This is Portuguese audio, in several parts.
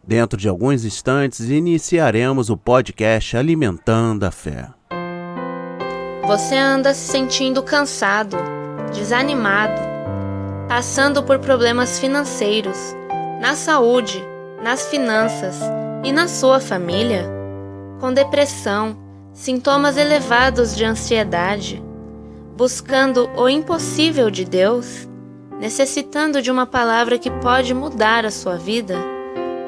Dentro de alguns instantes, iniciaremos o podcast Alimentando a Fé. Você anda se sentindo cansado, desanimado, passando por problemas financeiros, na saúde, nas finanças e na sua família? Com depressão, sintomas elevados de ansiedade, buscando o impossível de Deus, necessitando de uma palavra que pode mudar a sua vida?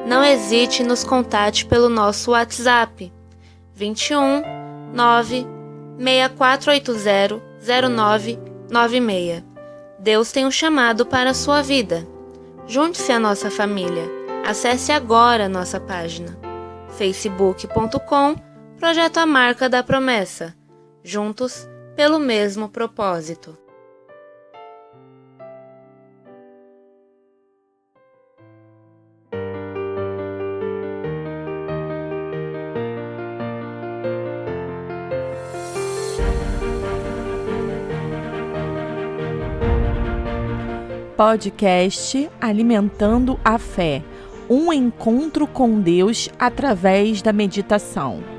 Não hesite e nos contate pelo nosso WhatsApp 21 9 6480 0996. Deus tem um chamado para a sua vida. Junte-se à nossa família. Acesse agora a nossa página facebook.com Projeto A Marca da Promessa. Juntos pelo mesmo propósito. Podcast Alimentando a Fé, um encontro com Deus através da meditação.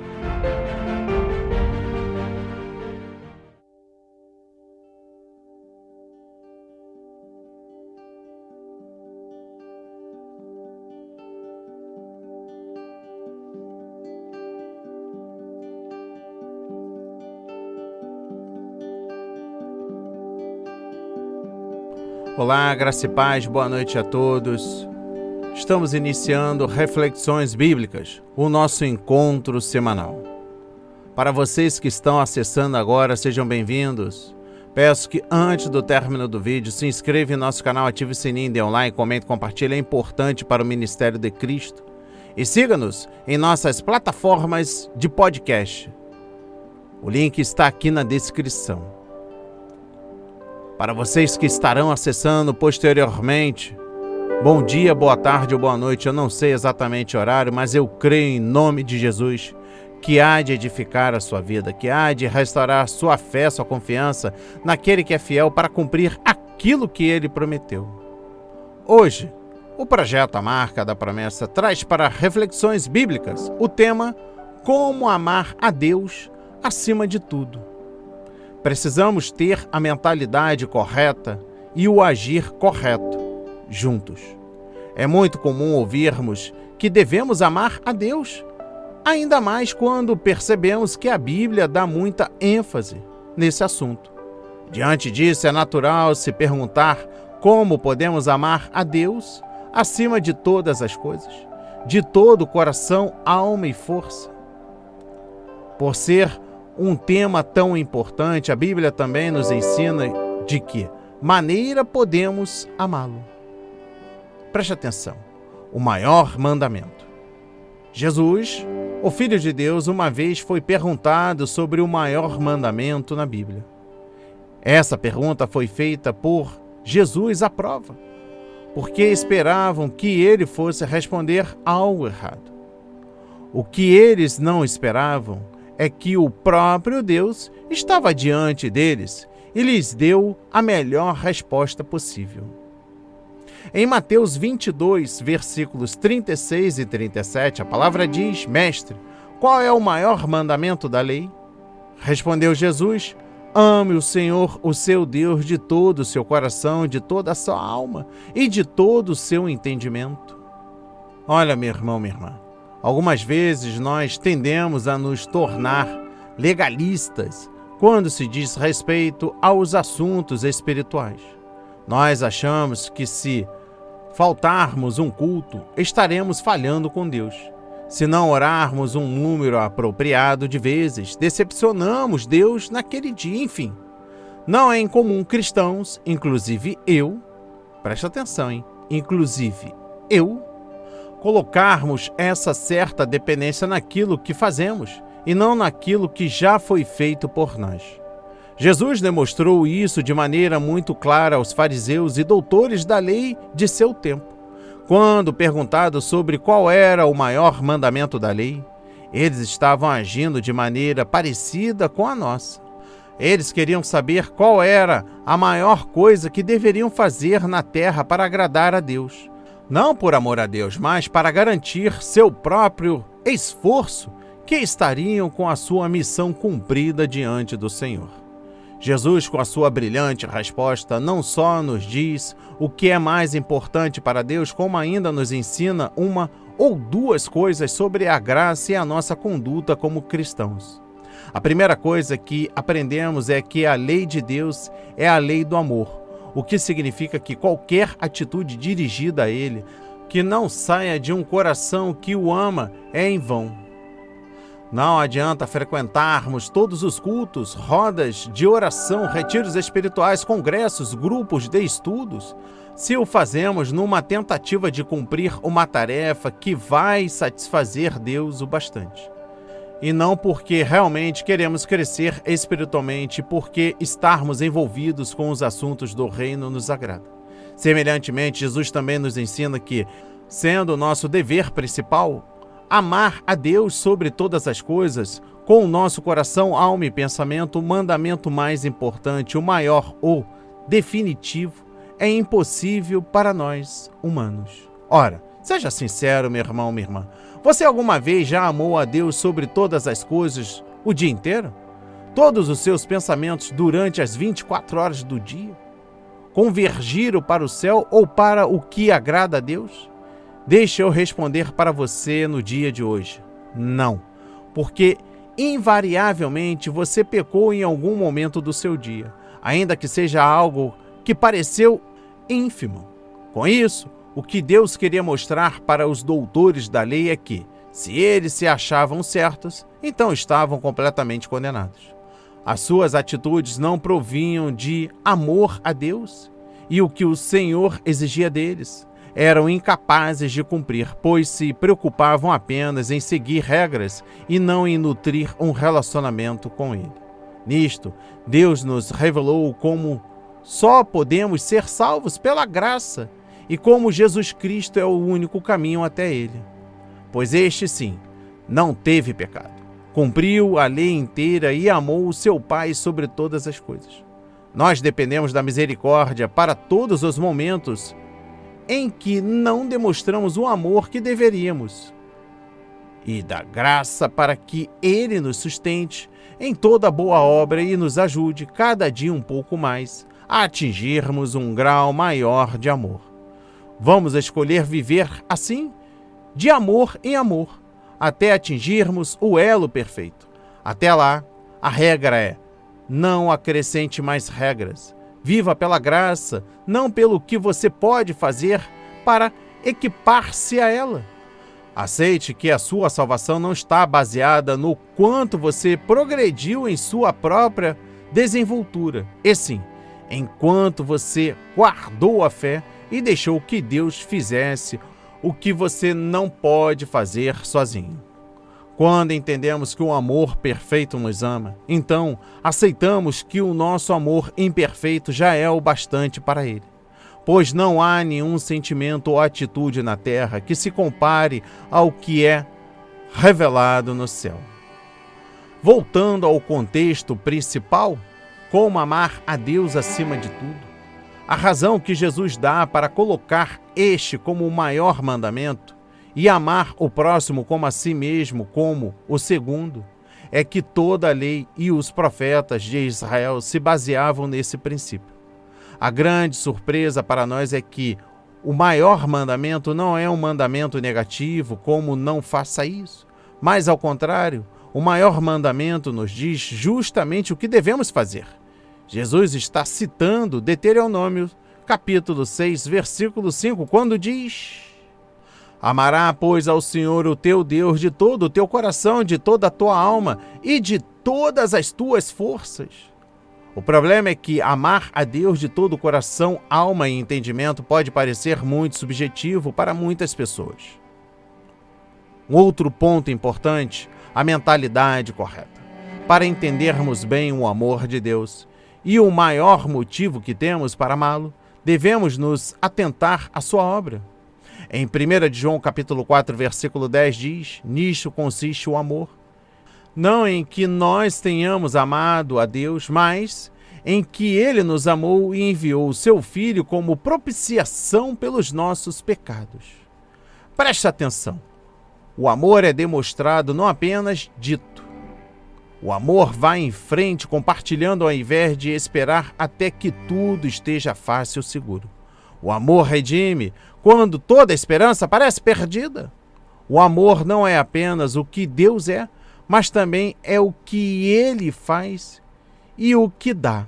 Olá, graça e paz, boa noite a todos. Estamos iniciando Reflexões Bíblicas, o nosso encontro semanal. Para vocês que estão acessando agora, sejam bem-vindos. Peço que antes do término do vídeo, se inscreva em nosso canal, ative o sininho, dê um like, comente, compartilhe, é importante para o Ministério de Cristo. E siga-nos em nossas plataformas de podcast. O link está aqui na descrição. Para vocês que estarão acessando posteriormente, bom dia, boa tarde ou boa noite, eu não sei exatamente o horário, mas eu creio em nome de Jesus que há de edificar a sua vida, que há de restaurar sua fé, sua confiança naquele que é fiel para cumprir aquilo que ele prometeu. Hoje, o Projeto A Marca da Promessa traz para reflexões bíblicas o tema Como amar a Deus acima de tudo. Precisamos ter a mentalidade correta e o agir correto, juntos. É muito comum ouvirmos que devemos amar a Deus, ainda mais quando percebemos que a Bíblia dá muita ênfase nesse assunto. Diante disso, é natural se perguntar como podemos amar a Deus acima de todas as coisas, de todo o coração, alma e força. Por ser um tema tão importante, a Bíblia também nos ensina de que maneira podemos amá-lo. Preste atenção, o maior mandamento. Jesus, o Filho de Deus, uma vez foi perguntado sobre o maior mandamento na Bíblia. Essa pergunta foi feita por Jesus à prova, porque esperavam que ele fosse responder algo errado. O que eles não esperavam é que o próprio Deus estava diante deles e lhes deu a melhor resposta possível. Em Mateus 22, versículos 36 e 37, a palavra diz: Mestre, qual é o maior mandamento da lei? Respondeu Jesus: Ame o Senhor, o seu Deus, de todo o seu coração, de toda a sua alma e de todo o seu entendimento. Olha, meu irmão, minha irmã, algumas vezes nós tendemos a nos tornar legalistas quando se diz respeito aos assuntos espirituais. Nós achamos que se faltarmos um culto, estaremos falhando com Deus. Se não orarmos um número apropriado de vezes, decepcionamos Deus naquele dia, enfim. Não é incomum cristãos, inclusive eu, presta atenção, inclusive eu, colocarmos essa certa dependência naquilo que fazemos e não naquilo que já foi feito por nós. Jesus demonstrou isso de maneira muito clara aos fariseus e doutores da lei de seu tempo. Quando perguntado sobre qual era o maior mandamento da lei, eles estavam agindo de maneira parecida com a nossa. Eles queriam saber qual era a maior coisa que deveriam fazer na terra para agradar a Deus. não por amor a Deus, mas para garantir seu próprio esforço, que estariam com a sua missão cumprida diante do Senhor. Jesus, com a sua brilhante resposta, não só nos diz o que é mais importante para Deus, como ainda nos ensina uma ou duas coisas sobre a graça e a nossa conduta como cristãos. A primeira coisa que aprendemos é que a lei de Deus é a lei do amor, o que significa que qualquer atitude dirigida a Ele, que não saia de um coração que o ama, é em vão. Não adianta frequentarmos todos os cultos, rodas de oração, retiros espirituais, congressos, grupos de estudos, se o fazemos numa tentativa de cumprir uma tarefa que vai satisfazer Deus o bastante. E não porque realmente queremos crescer espiritualmente, porque estarmos envolvidos com os assuntos do reino nos agrada. Semelhantemente, Jesus também nos ensina que, sendo o nosso dever principal, amar a Deus sobre todas as coisas, com o nosso coração, alma e pensamento, o mandamento mais importante, o maior ou definitivo, é impossível para nós, humanos. Ora, seja sincero, meu irmão, minha irmã. Você alguma vez já amou a Deus sobre todas as coisas o dia inteiro? Todos os seus pensamentos durante as 24 horas do dia? Convergiram para o céu ou para o que agrada a Deus? Deixe eu responder para você no dia de hoje. Não, porque invariavelmente você pecou em algum momento do seu dia, ainda que seja algo que pareceu ínfimo. Com isso, o que Deus queria mostrar para os doutores da lei é que, se eles se achavam certos, então estavam completamente condenados. As suas atitudes não provinham de amor a Deus, e o que o Senhor exigia deles eram incapazes de cumprir, pois se preocupavam apenas em seguir regras e não em nutrir um relacionamento com Ele. Nisto, Deus nos revelou como só podemos ser salvos pela graça e como Jesus Cristo é o único caminho até Ele. Pois este, sim, não teve pecado, cumpriu a lei inteira e amou o seu Pai sobre todas as coisas. Nós dependemos da misericórdia para todos os momentos em que não demonstramos o amor que deveríamos, e da graça para que Ele nos sustente em toda boa obra e nos ajude cada dia um pouco mais a atingirmos um grau maior de amor. Vamos escolher viver assim, de amor em amor, até atingirmos o elo perfeito. Até lá, a regra é: não acrescente mais regras. Viva pela graça, não pelo que você pode fazer para equipar-se a ela. Aceite que a sua salvação não está baseada no quanto você progrediu em sua própria desenvoltura, e sim, enquanto você guardou a fé e deixou que Deus fizesse o que você não pode fazer sozinho. Quando entendemos que o amor perfeito nos ama, então aceitamos que o nosso amor imperfeito já é o bastante para Ele, pois não há nenhum sentimento ou atitude na terra que se compare ao que é revelado no céu. Voltando ao contexto principal, como amar a Deus acima de tudo, a razão que Jesus dá para colocar este como o maior mandamento e amar o próximo como a si mesmo como o segundo, é que toda a lei e os profetas de Israel se baseavam nesse princípio. A grande surpresa para nós é que o maior mandamento não é um mandamento negativo, como não faça isso, mas ao contrário, o maior mandamento nos diz justamente o que devemos fazer. Jesus está citando Deuteronômio, capítulo 6, versículo 5, quando diz: amará, pois, ao Senhor o teu Deus de todo o teu coração, de toda a tua alma e de todas as tuas forças. O problema é que amar a Deus de todo o coração, alma e entendimento pode parecer muito subjetivo para muitas pessoas. Um outro ponto importante, a mentalidade correta. Para entendermos bem o amor de Deus e o maior motivo que temos para amá-lo, devemos nos atentar à sua obra. Em 1 João capítulo 4, versículo 10 diz: nisto consiste o amor, não em que nós tenhamos amado a Deus, mas em que Ele nos amou e enviou o Seu Filho como propiciação pelos nossos pecados. Preste atenção. O amor é demonstrado não apenas dito. O amor vai em frente compartilhando ao invés de esperar até que tudo esteja fácil e seguro. O amor redime quando toda a esperança parece perdida. O amor não é apenas o que Deus é, mas também é o que Ele faz e o que dá.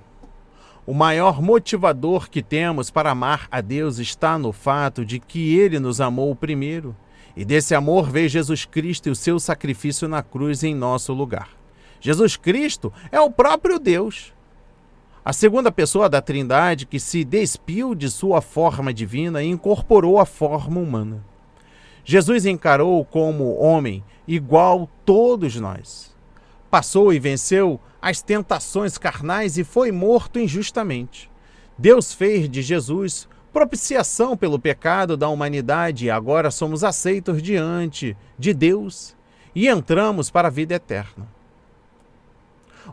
O maior motivador que temos para amar a Deus está no fato de que Ele nos amou primeiro, e desse amor veio Jesus Cristo e o seu sacrifício na cruz em nosso lugar. Jesus Cristo é o próprio Deus, a segunda pessoa da Trindade que se despiu de sua forma divina e incorporou a forma humana. Jesus encarou como homem igual a todos nós. Passou e venceu as tentações carnais e foi morto injustamente. Deus fez de Jesus propiciação pelo pecado da humanidade e agora somos aceitos diante de Deus e entramos para a vida eterna.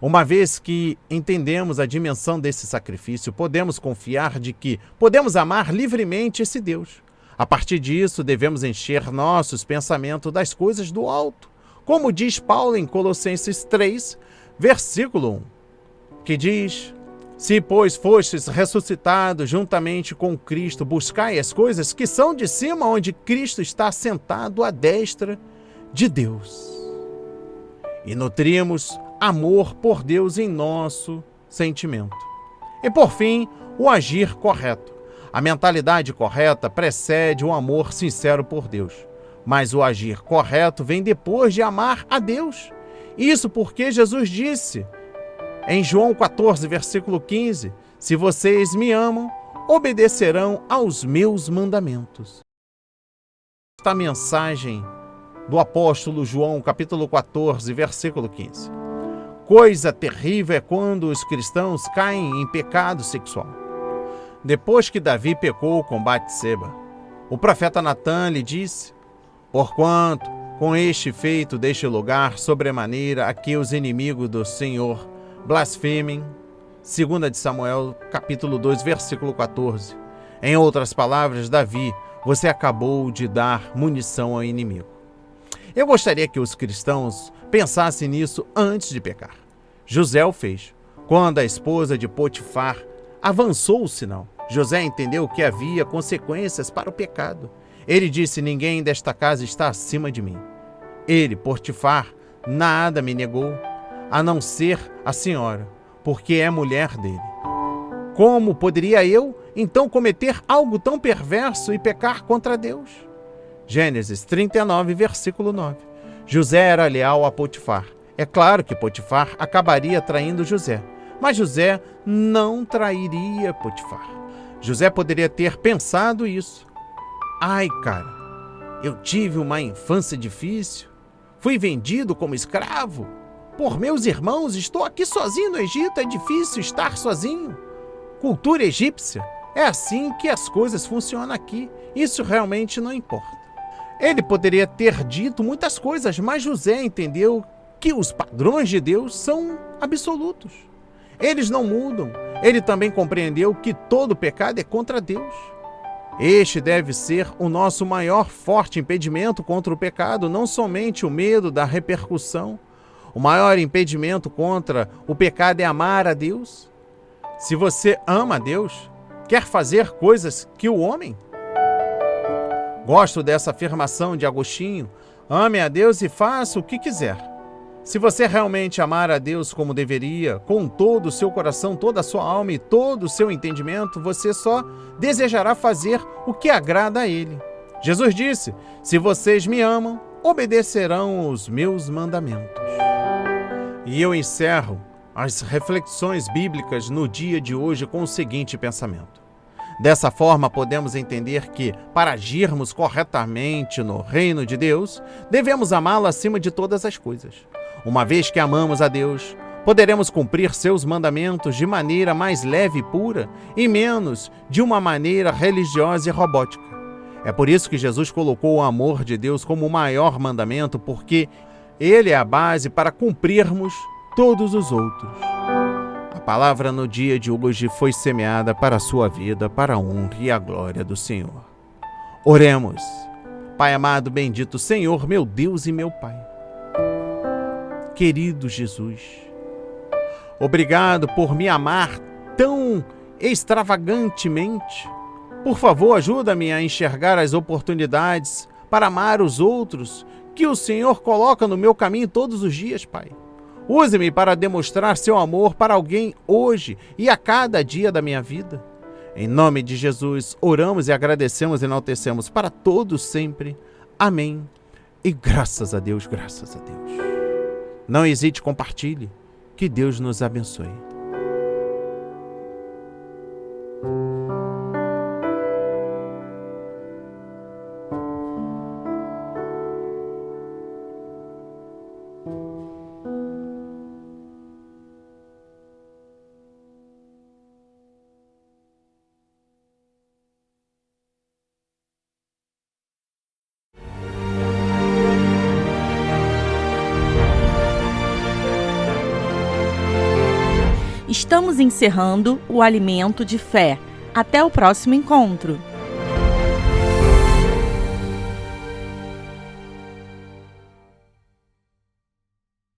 Uma vez que entendemos a dimensão desse sacrifício, podemos confiar de que podemos amar livremente esse Deus. A partir disso, devemos encher nossos pensamentos das coisas do alto, como diz Paulo em Colossenses 3, versículo 1, que diz: se, pois, fostes ressuscitados juntamente com Cristo, buscai as coisas que são de cima, onde Cristo está sentado à destra de Deus. E nutrimos amor por Deus em nosso sentimento. E, por fim, o agir correto. A mentalidade correta precede o amor sincero por Deus. Mas o agir correto vem depois de amar a Deus. Isso porque Jesus disse em João 14, versículo 15, se vocês me amam, obedecerão aos meus mandamentos. Esta mensagem do apóstolo João, capítulo 14, versículo 15. Coisa terrível é quando os cristãos caem em pecado sexual. Depois que Davi pecou com Batseba, o profeta Natã lhe disse: porquanto com este feito deste lugar sobremaneira aqui os inimigos do Senhor blasfemem. 2 de Samuel, capítulo 2, versículo 14. Em outras palavras, Davi, você acabou de dar munição ao inimigo. Eu gostaria que os cristãos pensassem nisso antes de pecar. José o fez. Quando a esposa de Potifar avançou o sinal, José entendeu que havia consequências para o pecado. Ele disse: ninguém desta casa está acima de mim. Ele, Potifar, nada me negou, a não ser a senhora, porque é mulher dele. Como poderia eu, então, cometer algo tão perverso e pecar contra Deus? Gênesis 39, versículo 9. José era leal a Potifar. É claro que Potifar acabaria traindo José, mas José não trairia Potifar. José poderia ter pensado isso. Ai, cara, eu tive uma infância difícil, fui vendido como escravo por meus irmãos, estou aqui sozinho no Egito, é difícil estar sozinho. Cultura egípcia, é assim que as coisas funcionam aqui, isso realmente não importa. Ele poderia ter dito muitas coisas, mas José entendeu que os padrões de Deus são absolutos. Eles não mudam. Ele também compreendeu que todo pecado é contra Deus. Este deve ser o nosso maior forte impedimento contra o pecado, não somente o medo da repercussão. O maior impedimento contra o pecado é amar a Deus. Se você ama a Deus, quer fazer coisas que o homem? Gosto dessa afirmação de Agostinho: ame a Deus e faça o que quiser. Se você realmente amar a Deus como deveria, com todo o seu coração, toda a sua alma e todo o seu entendimento, você só desejará fazer o que agrada a Ele. Jesus disse: se vocês me amam, obedecerão os meus mandamentos. E eu encerro as reflexões bíblicas no dia de hoje com o seguinte pensamento. Dessa forma, podemos entender que, para agirmos corretamente no reino de Deus, devemos amá-lo acima de todas as coisas. Uma vez que amamos a Deus, poderemos cumprir seus mandamentos de maneira mais leve e pura e menos de uma maneira religiosa e robótica. É por isso que Jesus colocou o amor de Deus como o maior mandamento, porque ele é a base para cumprirmos todos os outros. A palavra no dia de hoje foi semeada para a sua vida, para a honra e a glória do Senhor. Oremos. Pai amado, bendito Senhor, meu Deus e meu Pai. Querido Jesus, obrigado por me amar tão extravagantemente. Por favor, ajuda-me a enxergar as oportunidades para amar os outros que o Senhor coloca no meu caminho todos os dias, Pai. Use-me para demonstrar seu amor para alguém hoje e a cada dia da minha vida. Em nome de Jesus, oramos e agradecemos e enaltecemos para todos sempre. Amém. E graças a Deus, graças a Deus. Não hesite, compartilhe. Que Deus nos abençoe. Estamos encerrando o Alimento de Fé. Até o próximo encontro.